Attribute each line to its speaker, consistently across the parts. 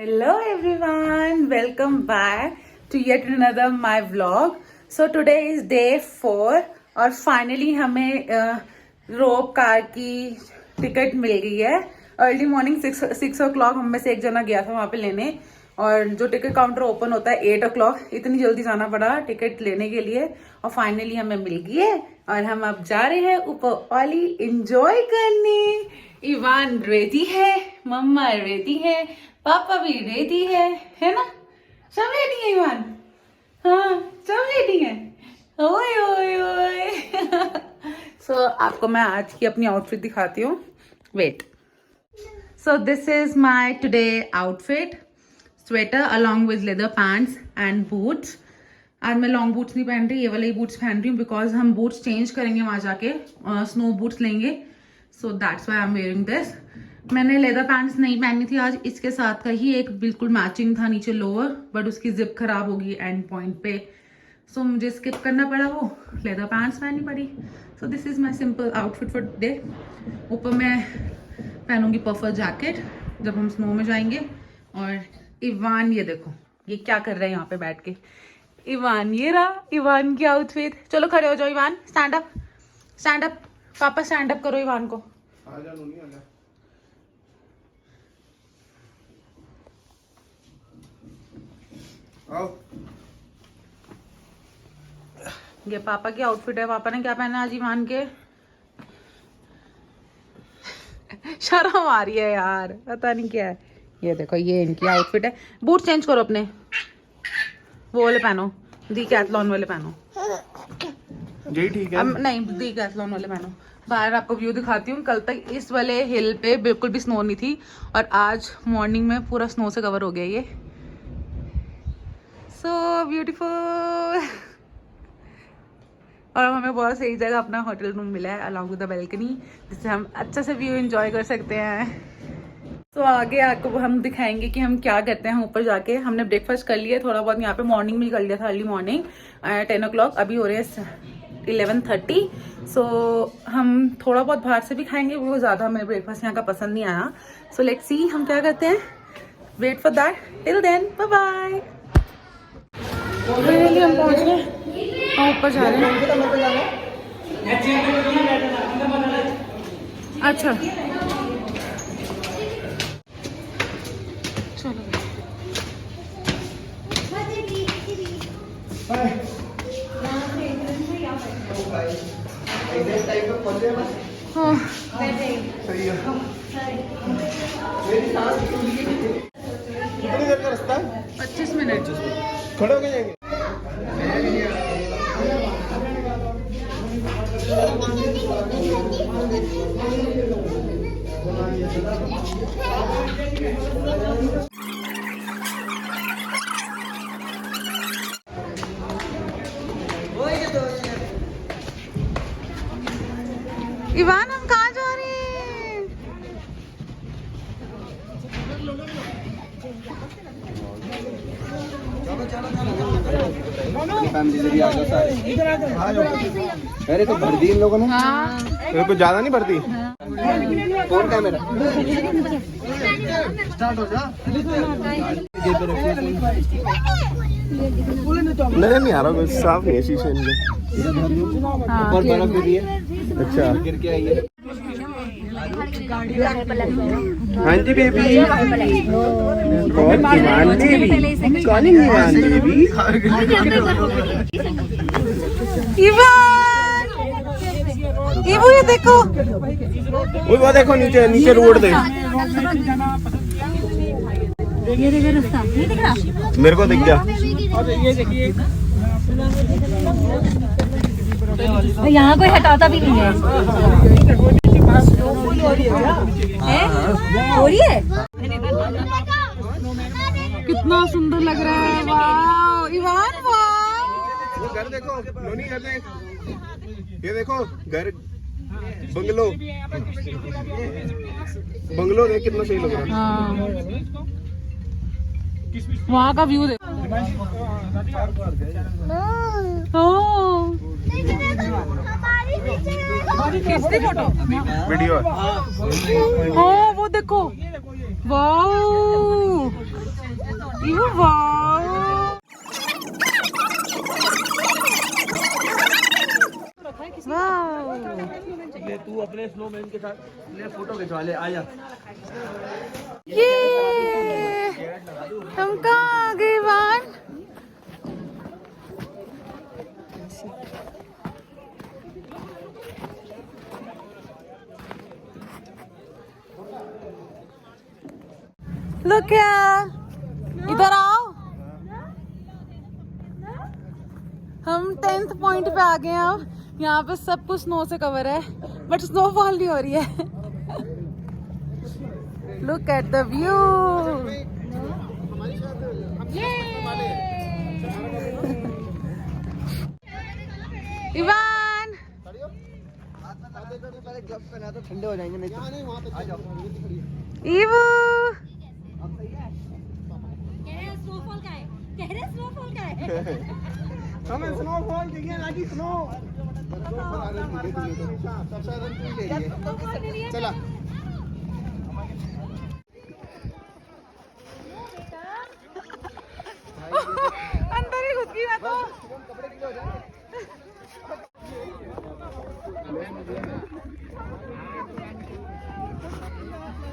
Speaker 1: Hello everyone, welcome back to yet another my vlog. So today is day 4 और finally हमें रोप car की ticket मिल गई है. Early morning 6 o'clock हम में से एक जना गया था वहाँ पे लेने और जो टिकट काउंटर ओपन होता है 8 o'clock. इतनी जल्दी जाना पड़ा टिकट लेने के लिए और फाइनली हमें मिल गई है और हम अब जा रहे हैं ऊपर वाली एंजॉय करने. इवान रेडी है, मम्मा रेडी है, पापा भी रेडी है ना? सब रेडी है इवान? हाँ सब रेडी है. ओए ओए ओए. सो आपको मैं आज की अपनी आउटफिट दिखाती हूँ. Wait. So this is my today outfit. Sweater along with leather pants and boots. आज मैं लॉन्ग बूट्स नहीं पहन रही, ये वाले ही बूट्स पहन रही हूँ बिकॉज हम बूट्स चेंज करेंगे वहां जाके, स्नो बूट्स लेंगे. So that's why I am wearing this. मैंने लेदर पैंट्स नहीं पहनी थी आज, इसके साथ का ही एक बिल्कुल मैचिंग था नीचे लोअर, बट उसकी जिप खराब होगी एंड पॉइंट पे. सो मुझे स्किप करना पड़ा, वो लेदर पैंट्स पहननी पड़ी. सो this is my simple outfit for today. ऊपर मैं पहनूंगी पफर जैकेट जब हम स्नो में जाएंगे. और इवान ये देखो ये क्या कर रहे हैं यहाँ पे बैठ के. इवान ये रहा इवान की आउटफिट. चलो खड़े हो जाओ Ivan. Stand up, stand up. पापा स्टैंड अप करो इवान को. ये पापा की आउटफिट है. पापा ने क्या पहना आज इवान के? शर्म आ रही है यार, पता नहीं क्या है. ये देखो ये इनकी आउटफिट है. बूट चेंज करो अपने, वो वाले पहनो, डीकैथलॉन वाले पहनो.
Speaker 2: जी ठीक है.
Speaker 1: नहीं डीकैथलॉन वाले पहनो. बाहर आपको व्यू दिखाती हूँ. कल तक इस वाले हिल पे बिल्कुल भी स्नो नहीं थी और आज मॉर्निंग में पूरा स्नो से कवर हो गया ये. So beautiful. और हमें बहुत सही जगह अपना होटल रूम मिला है अलॉन्ग विद द बैल्कनी, जिससे हम अच्छे से व्यू एंजॉय कर सकते हैं. तो आगे आपको हम दिखाएंगे कि हम क्या करते हैं ऊपर जाके. हमने ब्रेकफास्ट कर लिया थोड़ा बहुत यहाँ पे, मॉर्निंग में कर लिया था अर्ली मॉर्निंग 10 o'clock. अभी हो रहे हैं 11:30. सो हम थोड़ा बहुत बाहर से भी खाएंगे, वो ज़्यादा हमें ब्रेकफास्ट यहाँ का पसंद नहीं आया. सो लेट्स सी हम क्या करते हैं. Wait for that. Till then bye bye. हम पहुँच गए, हम ऊपर जा रहे हैं. अच्छा चलो. हाँ
Speaker 2: कितनी देर का रास्ता है?
Speaker 1: 25 मिनट.
Speaker 2: खड़े होके जाएंगे.
Speaker 1: इवान हम कहाँ जा रहे हैं?
Speaker 2: अरे तो भर दी इन लोगों ने.
Speaker 1: हाँ
Speaker 2: कुछ ज्यादा नहीं भरती. कौन कैमरा स्टार्ट हो जा. नजर नहीं आ रहा, कुछ साफ नहीं है शीशे इनके. और बर्फ गिरी है. अच्छा गिर के आई है. हाँ जी बेबी. कौन ईमान बेबी? कौन ईमान बेबी?
Speaker 1: इवान, इवो ये देखो.
Speaker 2: वो देखो नीचे नीचे रोड दे. मेरे को दिख गया.
Speaker 3: यहाँ कोई हटाता भी नहीं है. हो रही है.
Speaker 1: कितना सुंदर लग रहा है. वाह इवान वाह.
Speaker 2: वो घर देखो, नोनी घर देख. ये देखो घर, बंगलो. बंगलो देख कितना सही लग रहा है.
Speaker 1: हाँ वहाँ का व्यू देखो. खींचती फोटो
Speaker 2: वीडियो.
Speaker 1: हाँ वो देखो. वाह You wow. Wow.
Speaker 2: ले तू अपने स्नोमैन के साथ ले फोटो खिंचवा ले, आजा।
Speaker 1: ये हम कहाँ आ गए वान? Look here. इधर आओ। हम 10th पॉइंट पे आ गए हैं अब। यहाँ पे सब कुछ स्नो से कवर है, बट स्नोफॉल नहीं हो रही है। Look at the view. Ivan,
Speaker 2: ठंडे हो जाएंगे नहीं तो।
Speaker 1: ईवू,
Speaker 3: स्नोफॉल का है, कह रहे स्नोफॉल का है।
Speaker 2: हमें स्नोफॉल चाहिए ना कि स्नो। चला
Speaker 1: अंदर ही घुस गई मैं तो।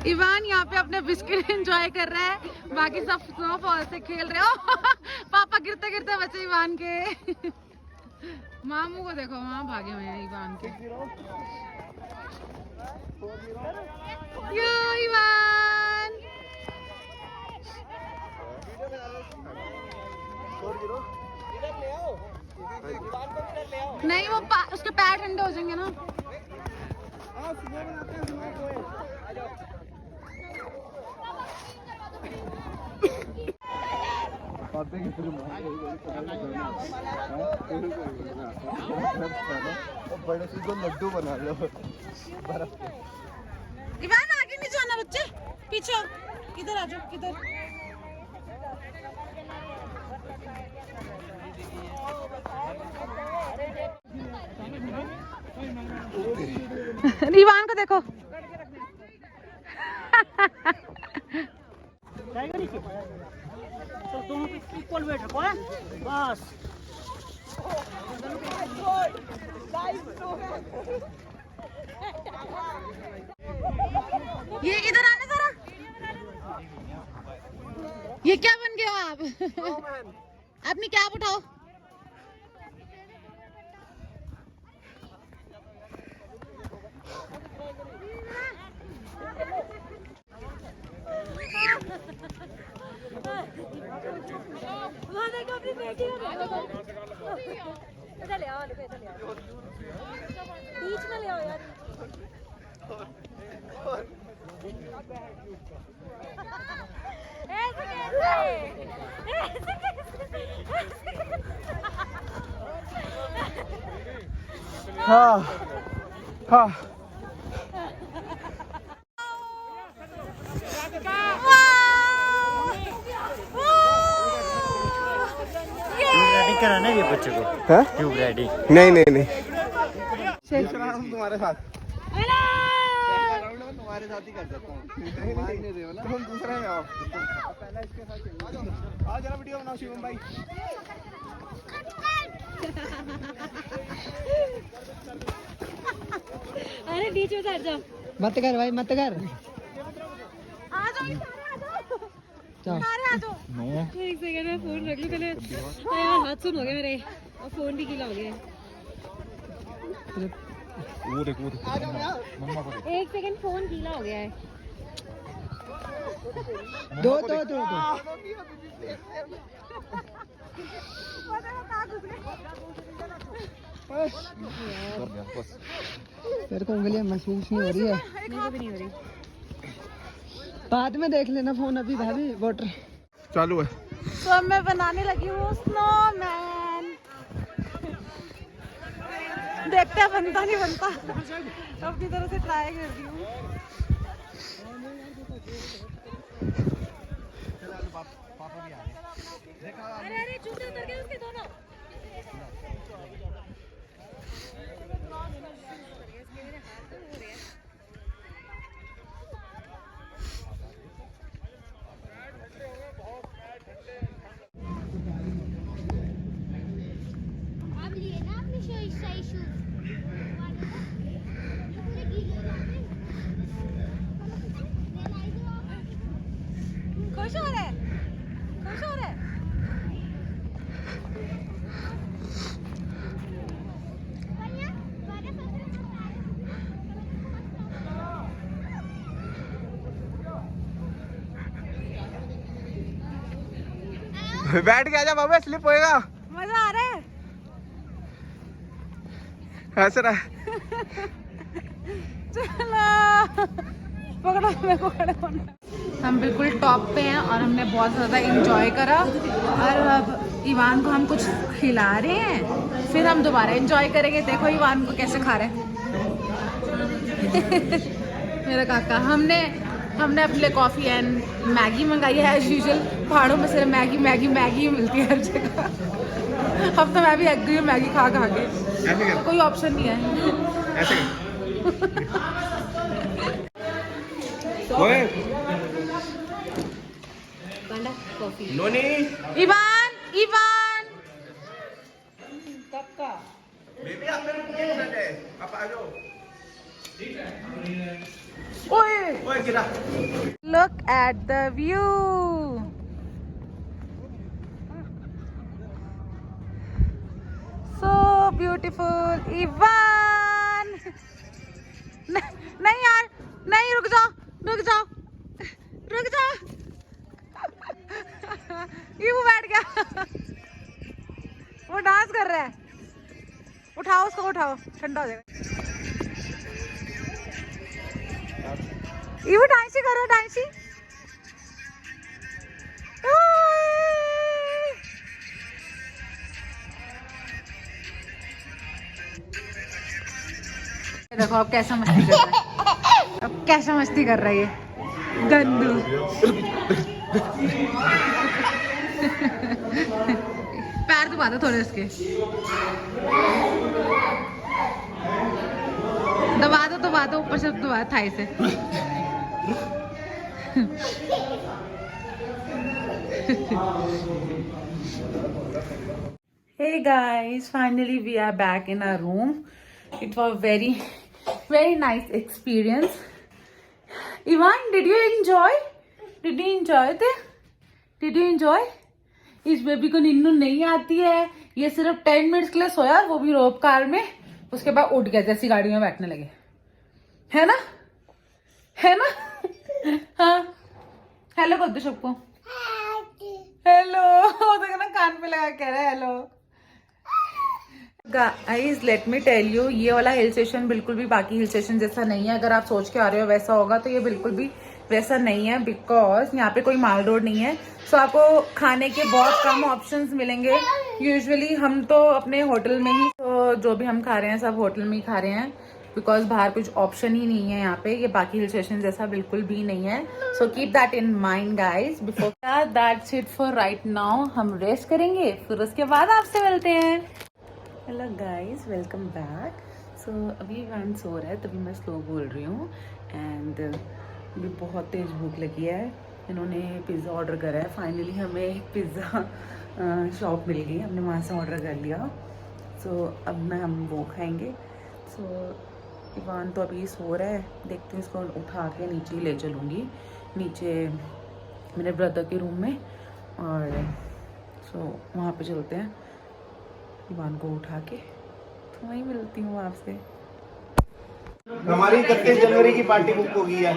Speaker 1: इवान यहाँ पे अपने बिस्किट एंजॉय कर रहा है, बाकी सब स्नोफॉल से खेल रहे हो। पापा गिरते गिरते बचे इवान के। मामू को देखो, वहाँ भागे हुए हैं इवान के। यो इवान, नहीं वो उसके पैर ठंडे हो जाएंगे ना।
Speaker 2: बड़े से तो लड्डू बना लो।
Speaker 1: इवान आगे नहीं जाना बच्चे, पीछे आओ। किधर आ जाओ, किधर। इवान को देखो।
Speaker 4: तो दोनों इक्वल वेट रखो है बस।
Speaker 1: ये इधर आने जरा। ये क्या बन गए हो आप? अपनी कैप उठाओ।
Speaker 3: अपनी बेटी इधर ले आओ, इधर ले आओ, बीच में ले आओ यार। ऐसे कैसे?
Speaker 2: हाँ हाँ
Speaker 4: कराना है ये बच्चे को।
Speaker 2: हाँ?
Speaker 4: Tube ready.
Speaker 2: नहीं नहीं नहीं, तुम्हारे साथ तुम्हारे साथ ही कर देता हूँ। तुम दूसरे में आओ। पहला इसके साथ आओ, जरा वीडियो बनाओ शिवम भाई।
Speaker 3: अरे बीच में बैठ जाओ।
Speaker 4: मत कर भाई, मत कर।
Speaker 1: आ जाओ, सारे आ जाओ।
Speaker 3: एक सेकंड में फोन रख लूं पहले। यार हाथ सुन हो गए मेरे, और फोन भी गीला हो गया। एक सेकंड, फोन गीला हो गया है।
Speaker 4: दो दो दो दो। तेरे को उंगलियां महसूस नहीं हो रही है?
Speaker 3: मेरे को भी नहीं हो रही।
Speaker 4: बाद में देख लेना फोन, अभी भाभी वाटर
Speaker 2: चालू है।
Speaker 1: तो अब मैं बनाने लगी हूँ स्नोमैन। देखते हैं बनता नहीं बनता, अपनी तरह से ट्राई कर रही हूँ।
Speaker 3: अरे अरे जूते उतर गए उसके दोनों। खुश हो रहे, खुश हो रहे।
Speaker 2: बैठ के आजा बाबा, स्लिप होएगा।
Speaker 3: मजा आ रहा है।
Speaker 2: हंस रहा है।
Speaker 3: चलो पकड़ो मेरे को, खड़े होना।
Speaker 1: हम बिल्कुल टॉप पे हैं और हमने बहुत ज़्यादा इंजॉय करा और अब इवान को हम कुछ खिला रहे हैं, फिर हम दोबारा इंजॉय करेंगे। देखो इवान को कैसे खा रहे हैं। मेरा काका। हमने अपने लिए कॉफ़ी एंड मैगी मंगाई है एज यूजुअल। पहाड़ों में सिर्फ मैगी मैगी मैगी ही मिलती है हर जगह। अब तो मैं भी अग गई हूँ मैगी खा खा के, तो कोई ऑप्शन नहीं है।
Speaker 2: ऐसे ओए नोनी,
Speaker 1: इवान इवान
Speaker 2: बेबी आप मेरे को क्या है? आप आ जाओ।
Speaker 1: ओए
Speaker 2: ओए गिरा।
Speaker 1: Look at the view. So beautiful. Ivan. नहीं यार, नहीं, रुक जाओ, रुक जाओ, रुक जाओ। ये वो बैठ गया। वो डांस कर रहा है। उठाओ उसको, उठाओ, ठंडा हो जाएगा। ये वो डांसी करो, डांसी। देखो अब कैसा मस्ती कर रहा है, अब कैसा मस्ती कर रहा है ये गंदू। पैर दबा दो थोड़े उसके, दबा दो ऊपर से दबा थाई से। Hey guys, finally we are back in our room. It was very nice experience. Ivan, did you enjoy? Did you enjoy it? Did you enjoy? इस बेबी को नींद नहीं आती है, ये सिर्फ 10 मिनट्स के लिए सोया, वो भी रोप कार में। उसके बाद उठ गया जैसी गाड़ी में बैठने लगे, है ना, है ना। हाँ, हेलो कर दो सबको, हेलो। देखो ना कान पे लगा कह रहा है hello. Guys let me tell you, ये वाला हिल स्टेशन बिल्कुल भी बाकी हिल स्टेशन जैसा नहीं है। अगर आप सोच के आ रहे हो वैसा होगा, तो ये बिल्कुल भी वैसा नहीं है, बिकॉज यहाँ पे कोई माल रोड नहीं है। सो आपको खाने के बहुत कम ऑप्शंस मिलेंगे। यूजुअली हम तो अपने होटल में ही, तो जो भी हम खा रहे हैं सब होटल में ही खा रहे हैं, बिकॉज बाहर कुछ ऑप्शन ही नहीं है यहाँ पे। ये बाकी हिल स्टेशन जैसा बिल्कुल भी नहीं है। So keep that in mind guys before that's it for right now. हम रेस्ट करेंगे, फिर उसके बाद आपसे मिलते हैं। Hello guys, welcome back. So अभी इवान सो रहा है, तभी मैं स्लो बोल रही हूँ। एंड अभी बहुत तेज़ भूख लगी है। इन्होंने पिज़्ज़ा ऑर्डर करा है। फाइनली हमें एक पिज़्ज़ा शॉप मिल गई, हमने वहाँ से ऑर्डर कर लिया। सो अब हम वो खाएंगे। सो इवान तो अभी सो रहा है, देखती हूँ इसको उठा के नीचे ही ले चलूँगी, नीचे मेरे ब्रदर के रूम में। और सो वहाँ पे चलते हैं, इवान को उठा के, तो वहीं मिलती हूँ आपसे।
Speaker 2: हमारी 31 जनवरी की पार्टी बुक हो गई है।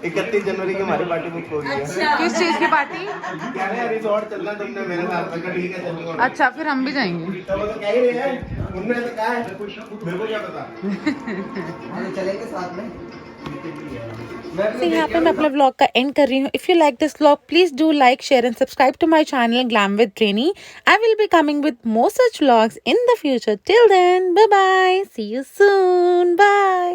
Speaker 2: 31 जनवरी की हमारी पार्टी बुक हो गई है।
Speaker 1: किस चीज़ की पार्टी?
Speaker 2: कह रहे हैं रिजॉर्ट चलना तुमने मेरे साथ, मैं कहा ठीक है चलूंगा।
Speaker 1: अच्छा, फिर हम भी जाएंगे।
Speaker 2: तो वो तो कह ही रहे हैं, उनने तो कहा है, मेरे को क्या पता। चलेंगे साथ में।
Speaker 1: तो यहाँ पे मैं अपना व्लॉग का एंड कर रही हूँ। If you like this vlog, please do like, share and subscribe to my channel glam with trainee. I will be coming with more such vlogs in the future. Till then, bye bye, see you soon, bye.